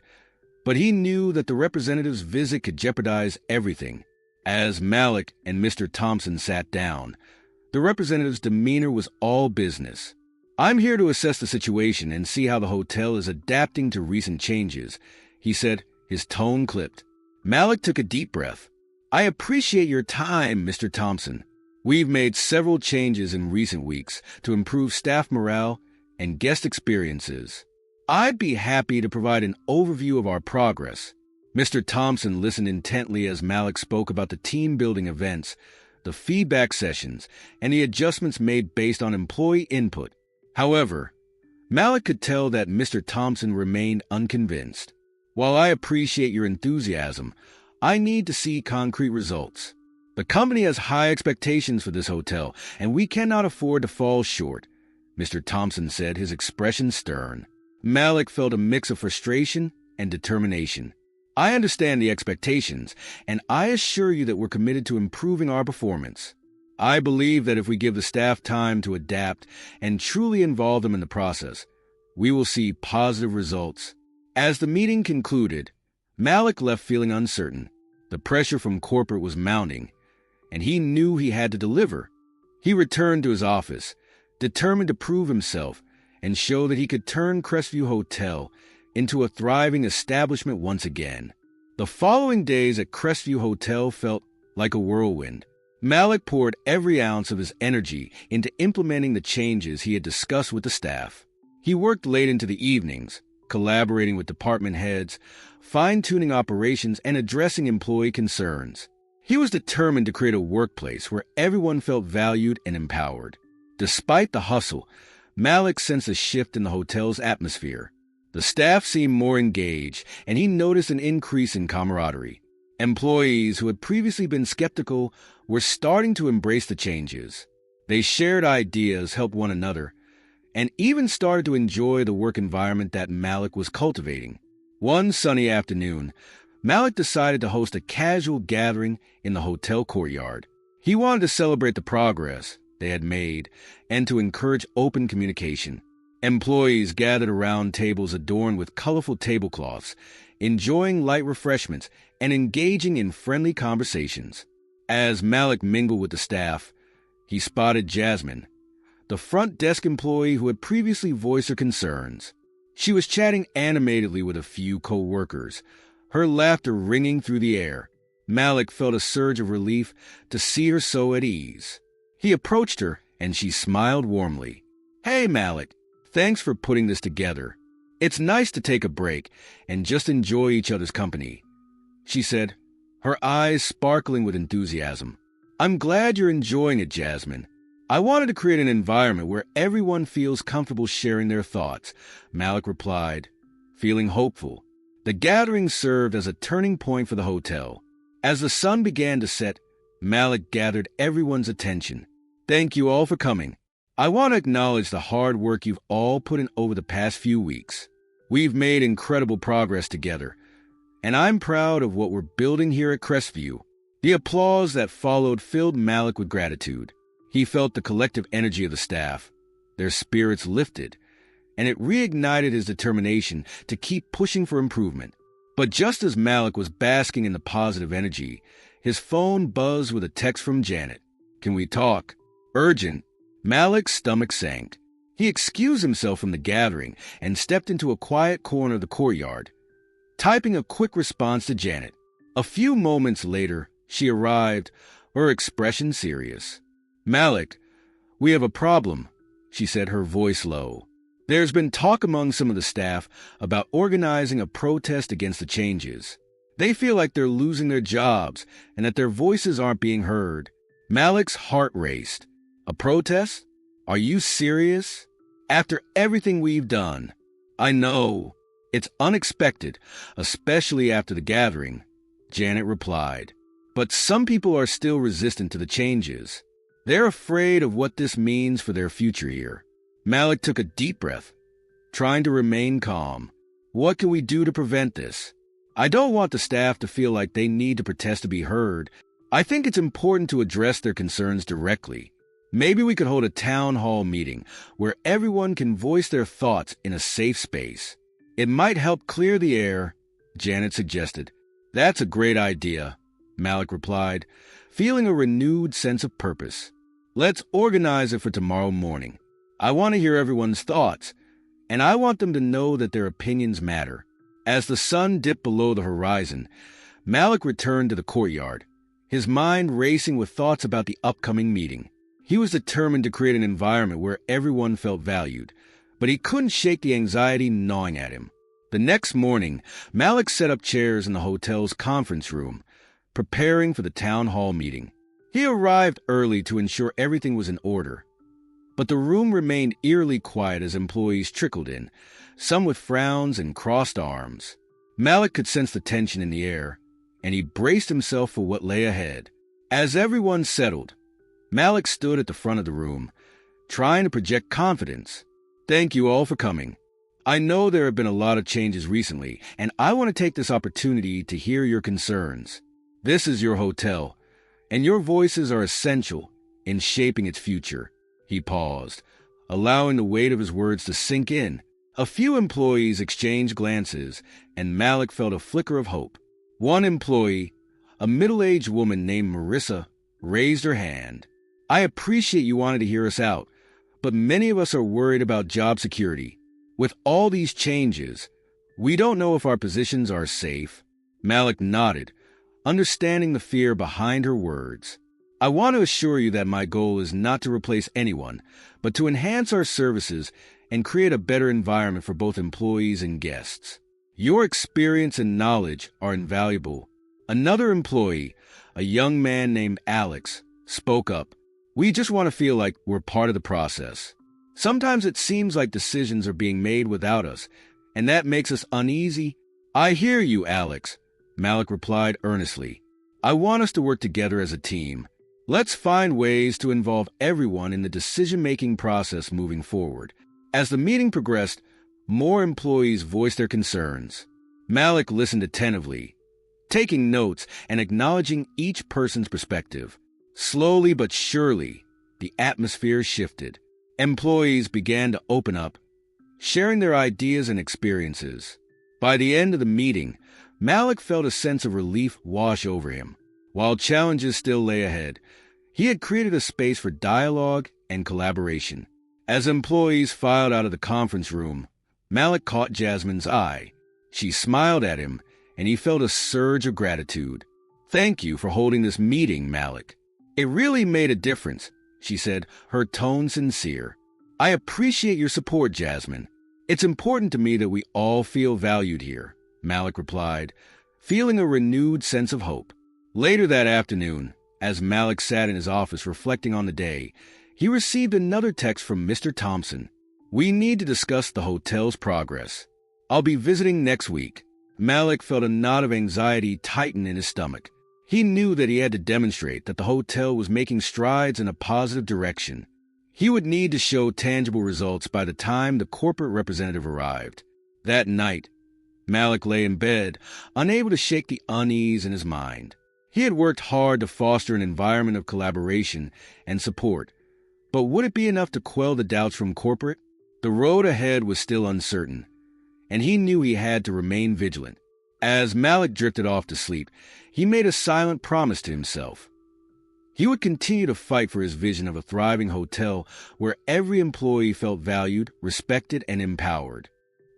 but he knew that the representative's visit could jeopardize everything. As Malik and Mr. Thompson sat down, the representative's demeanor was all business. "I'm here to assess the situation and see how the hotel is adapting to recent changes," he said, his tone clipped. Malik took a deep breath. "I appreciate your time, Mr. Thompson. We've made several changes in recent weeks to improve staff morale and guest experiences. I'd be happy to provide an overview of our progress." Mr. Thompson listened intently as Malik spoke about the team-building events, the feedback sessions, and the adjustments made based on employee input. However, Malik could tell that Mr. Thompson remained unconvinced. "While I appreciate your enthusiasm, I need to see concrete results. The company has high expectations for this hotel, and we cannot afford to fall short," Mr. Thompson said, his expression stern. Malik felt a mix of frustration and determination. "I understand the expectations, and I assure you that we're committed to improving our performance. I believe that if we give the staff time to adapt and truly involve them in the process, we will see positive results." As the meeting concluded, Malik left feeling uncertain. The pressure from corporate was mounting, and he knew he had to deliver. He returned to his office, determined to prove himself and show that he could turn Crestview Hotel into a thriving establishment once again. The following days at Crestview Hotel felt like a whirlwind. Malik poured every ounce of his energy into implementing the changes he had discussed with the staff. He worked late into the evenings, collaborating with department heads, fine-tuning operations, and addressing employee concerns. He was determined to create a workplace where everyone felt valued and empowered. Despite the hustle, Malik sensed a shift in the hotel's atmosphere. The staff seemed more engaged, and he noticed an increase in camaraderie. Employees who had previously been skeptical were starting to embrace the changes. They shared ideas, helped one another, and even started to enjoy the work environment that Malik was cultivating. One sunny afternoon, Malik decided to host a casual gathering in the hotel courtyard. He wanted to celebrate the progress they had made and to encourage open communication. Employees gathered around tables adorned with colorful tablecloths, enjoying light refreshments and engaging in friendly conversations. As Malik mingled with the staff, he spotted Jasmine, the front desk employee who had previously voiced her concerns. She was chatting animatedly with a few co-workers, her laughter ringing through the air. Malik felt a surge of relief to see her so at ease. He approached her, and she smiled warmly. "Hey, Malik, thanks for putting this together. It's nice to take a break and just enjoy each other's company," she said, her eyes sparkling with enthusiasm. "I'm glad you're enjoying it, Jasmine. I wanted to create an environment where everyone feels comfortable sharing their thoughts," Malik replied, feeling hopeful. The gathering served as a turning point for the hotel. As the sun began to set, Malik gathered everyone's attention. Thank you all for coming. I want to acknowledge the hard work you've all put in over the past few weeks. We've made incredible progress together, and I'm proud of what we're building here at Crestview. The applause that followed filled Malik with gratitude. He felt the collective energy of the staff. Their spirits lifted, and it reignited his determination to keep pushing for improvement. But just as Malik was basking in the positive energy, his phone buzzed with a text from Janet. "Can we talk? Urgent." Malik's stomach sank. He excused himself from the gathering and stepped into a quiet corner of the courtyard, typing a quick response to Janet. A few moments later, she arrived, her expression serious. "Malik, we have a problem," she said, her voice low. "There's been talk among some of the staff about organizing a protest against the changes. They feel like they're losing their jobs and that their voices aren't being heard." Malik's heart raced. "A protest? Are you serious? After everything we've done?" "I know. It's unexpected, especially after the gathering," Janet replied. "But some people are still resistant to the changes. They're afraid of what this means for their future here." Malik took a deep breath, trying to remain calm. "What can we do to prevent this? I don't want the staff to feel like they need to protest to be heard. I think it's important to address their concerns directly. Maybe we could hold a town hall meeting where everyone can voice their thoughts in a safe space. It might help clear the air," Janet suggested. "That's a great idea," Malik replied, feeling a renewed sense of purpose. "Let's organize it for tomorrow morning. I want to hear everyone's thoughts, and I want them to know that their opinions matter." As the sun dipped below the horizon, Malik returned to the courtyard, his mind racing with thoughts about the upcoming meeting. He was determined to create an environment where everyone felt valued, but he couldn't shake the anxiety gnawing at him. The next morning, Malik set up chairs in the hotel's conference room, preparing for the town hall meeting. He arrived early to ensure everything was in order, but the room remained eerily quiet as employees trickled in, some with frowns and crossed arms. Malik could sense the tension in the air, and he braced himself for what lay ahead. As everyone settled, Malik stood at the front of the room, trying to project confidence. "Thank you all for coming. I know there have been a lot of changes recently, and I want to take this opportunity to hear your concerns. This is your hotel, and your voices are essential in shaping its future." He paused, allowing the weight of his words to sink in. A few employees exchanged glances, and Malik felt a flicker of hope. One employee, a middle-aged woman named Marissa, raised her hand. "I appreciate you wanted to hear us out, but many of us are worried about job security. With all these changes, we don't know if our positions are safe." Malik nodded, understanding the fear behind her words. "I want to assure you that my goal is not to replace anyone, but to enhance our services and create a better environment for both employees and guests. Your experience and knowledge are invaluable." Another employee, a young man named Alex, spoke up. "We just want to feel like we're part of the process. Sometimes it seems like decisions are being made without us, and that makes us uneasy." "I hear you, Alex," Malik replied earnestly. "I want us to work together as a team. Let's find ways to involve everyone in the decision-making process moving forward." As the meeting progressed, more employees voiced their concerns. Malik listened attentively, taking notes and acknowledging each person's perspective. Slowly but surely, the atmosphere shifted. Employees began to open up, sharing their ideas and experiences. By the end of the meeting, Malik felt a sense of relief wash over him. While challenges still lay ahead, he had created a space for dialogue and collaboration. As employees filed out of the conference room, Malik caught Jasmine's eye. She smiled at him, and he felt a surge of gratitude. "Thank you for holding this meeting, Malik. It really made a difference," she said, her tone sincere. "I appreciate your support, Jasmine. It's important to me that we all feel valued here," Malik replied, feeling a renewed sense of hope. Later that afternoon, as Malik sat in his office reflecting on the day, he received another text from Mr. Thompson. "We need to discuss the hotel's progress. I'll be visiting next week. Malik felt a knot of anxiety tighten in his stomach. He knew that he had to demonstrate that the hotel was making strides in a positive direction. He would need to show tangible results by the time the corporate representative arrived. That night, Malik lay in bed, unable to shake the unease in his mind. He had worked hard to foster an environment of collaboration and support, but would it be enough to quell the doubts from corporate? The road ahead was still uncertain, and he knew he had to remain vigilant. As Malik drifted off to sleep, he made a silent promise to himself. He would continue to fight for his vision of a thriving hotel where every employee felt valued, respected, and empowered.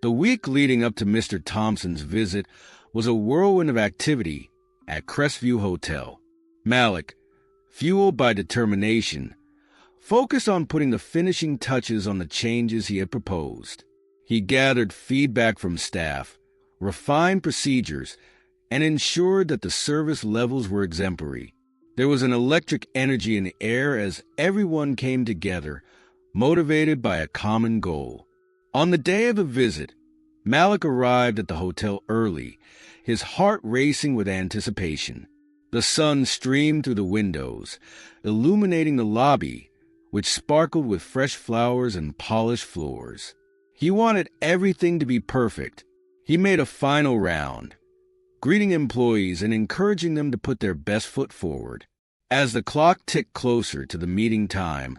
The week leading up to Mr. Thompson's visit was a whirlwind of activity at Crestview Hotel. Malik, fueled by determination, focused on putting the finishing touches on the changes he had proposed. He gathered feedback from staff, refined procedures, and ensured that the service levels were exemplary. There was an electric energy in the air as everyone came together, motivated by a common goal. On the day of the visit, Malik arrived at the hotel early, his heart racing with anticipation. The sun streamed through the windows, illuminating the lobby, which sparkled with fresh flowers and polished floors. He wanted everything to be perfect. He made a final round, greeting employees and encouraging them to put their best foot forward. As the clock ticked closer to the meeting time,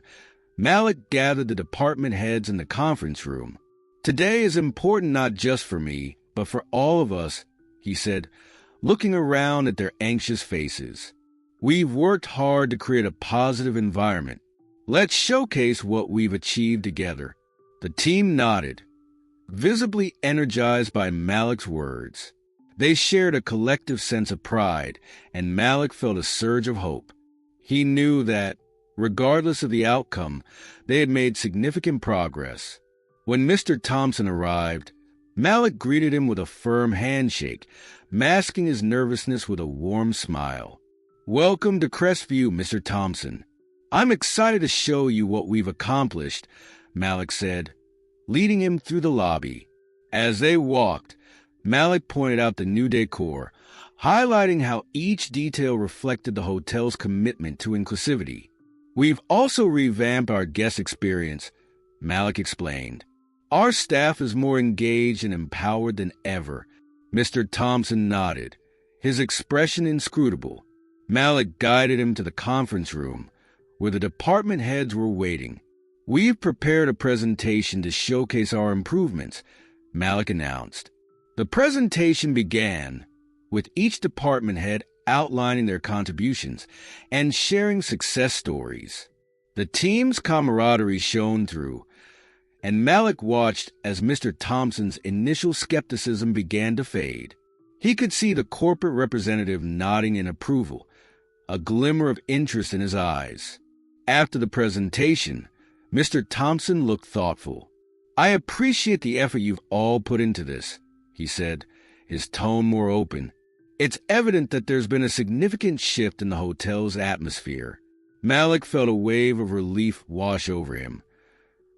Malik gathered the department heads in the conference room. "Today is important not just for me, but for all of us," he said, looking around at their anxious faces. "We've worked hard to create a positive environment. Let's showcase what we've achieved together." The team nodded, visibly energized by Malik's words. They shared a collective sense of pride, and Malik felt a surge of hope. He knew that, regardless of the outcome, they had made significant progress. When Mr. Thompson arrived, Malik greeted him with a firm handshake, masking his nervousness with a warm smile. "Welcome to Crestview, Mr. Thompson. I'm excited to show you what we've accomplished," Malik said, leading him through the lobby. As they walked, Malik pointed out the new decor, highlighting how each detail reflected the hotel's commitment to inclusivity. "We've also revamped our guest experience," Malik explained. "Our staff is more engaged and empowered than ever." Mr. Thompson nodded, his expression inscrutable. Malik guided him to the conference room, where the department heads were waiting. "We've prepared a presentation to showcase our improvements," Malik announced. The presentation began with each department head outlining their contributions and sharing success stories. The team's camaraderie shone through, and Malik watched as Mr. Thompson's initial skepticism began to fade. He could see the corporate representative nodding in approval, a glimmer of interest in his eyes. After the presentation, Mr. Thompson looked thoughtful. "I appreciate the effort you've all put into this," he said, his tone more open. "It's evident that there's been a significant shift in the hotel's atmosphere." Malik felt a wave of relief wash over him,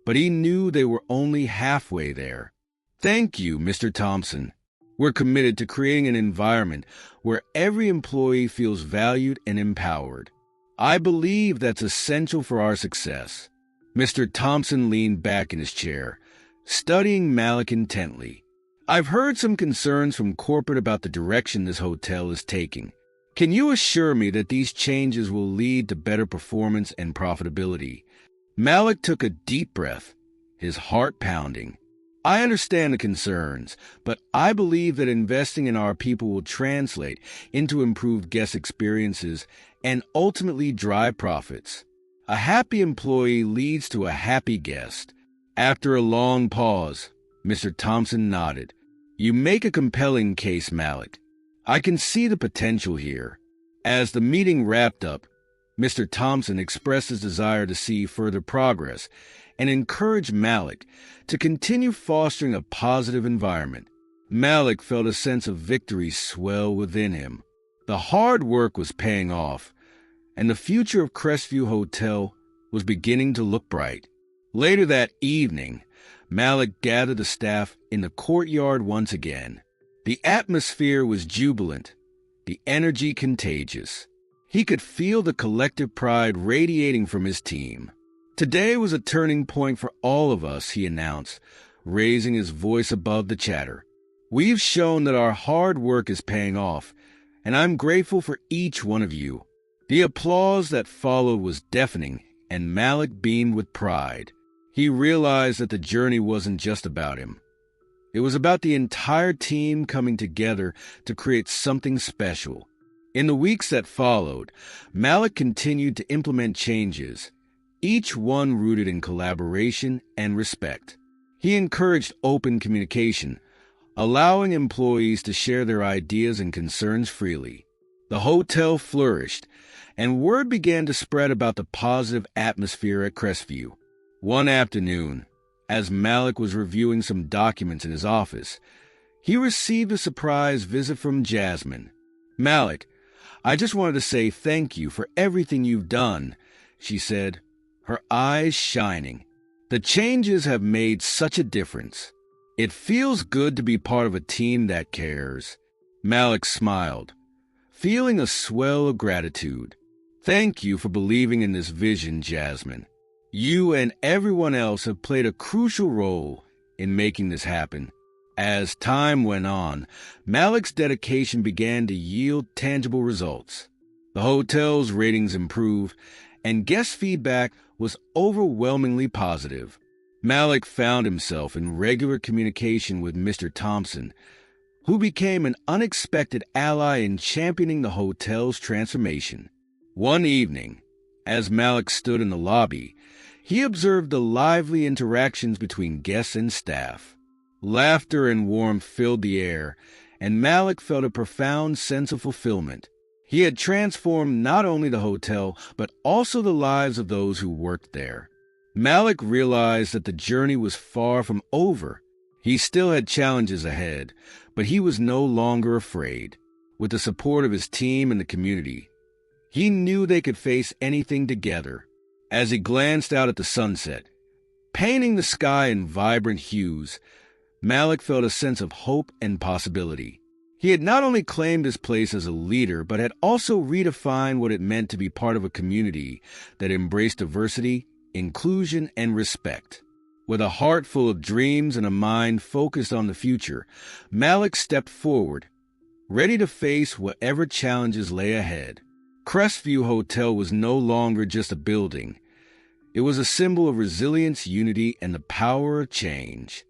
but he knew they were only halfway there. "Thank you, Mr. Thompson. We're committed to creating an environment where every employee feels valued and empowered. I believe that's essential for our success." Mr. Thompson leaned back in his chair, studying Malik intently. "I've heard some concerns from corporate about the direction this hotel is taking. Can you assure me that these changes will lead to better performance and profitability?" Malik took a deep breath, his heart pounding. "I understand the concerns, but I believe that investing in our people will translate into improved guest experiences and ultimately drive profits. A happy employee leads to a happy guest." After a long pause, Mr. Thompson nodded. "You make a compelling case, Malik. I can see the potential here." As the meeting wrapped up, Mr. Thompson expressed his desire to see further progress and encouraged Malik to continue fostering a positive environment. Malik felt a sense of victory swell within him. The hard work was paying off, and the future of Crestview Hotel was beginning to look bright. Later that evening, Malik gathered the staff in the courtyard once again. The atmosphere was jubilant, the energy contagious. He could feel the collective pride radiating from his team. Today was a turning point for all of us, he announced, raising his voice above the chatter. We've shown that our hard work is paying off, and I'm grateful for each one of you. The applause that followed was deafening, and Malik beamed with pride. He realized that the journey wasn't just about him. It was about the entire team coming together to create something special. In the weeks that followed, Malik continued to implement changes, each one rooted in collaboration and respect. He encouraged open communication, allowing employees to share their ideas and concerns freely. The hotel flourished, and word began to spread about the positive atmosphere at Crestview. One afternoon, as Malik was reviewing some documents in his office, he received a surprise visit from Jasmine. "Malik, I just wanted to say thank you for everything you've done," she said, her eyes shining. "The changes have made such a difference. It feels good to be part of a team that cares." Malik smiled, feeling a swell of gratitude. "Thank you for believing in this vision, Jasmine. You and everyone else have played a crucial role in making this happen." As time went on, Malik's dedication began to yield tangible results. The hotel's ratings improved, and guest feedback was overwhelmingly positive. Malik found himself in regular communication with Mr. Thompson, who became an unexpected ally in championing the hotel's transformation. One evening, as Malik stood in the lobby, he observed the lively interactions between guests and staff. Laughter and warmth filled the air, and Malik felt a profound sense of fulfillment. He had transformed not only the hotel, but also the lives of those who worked there. Malik realized that the journey was far from over. He still had challenges ahead, but he was no longer afraid. With the support of his team and the community, he knew they could face anything together. As he glanced out at the sunset, painting the sky in vibrant hues, Malik felt a sense of hope and possibility. He had not only claimed his place as a leader, but had also redefined what it meant to be part of a community that embraced diversity, inclusion, and respect. With a heart full of dreams and a mind focused on the future, Malik stepped forward, ready to face whatever challenges lay ahead. Crestview Hotel was no longer just a building. It was a symbol of resilience, unity, and the power of change.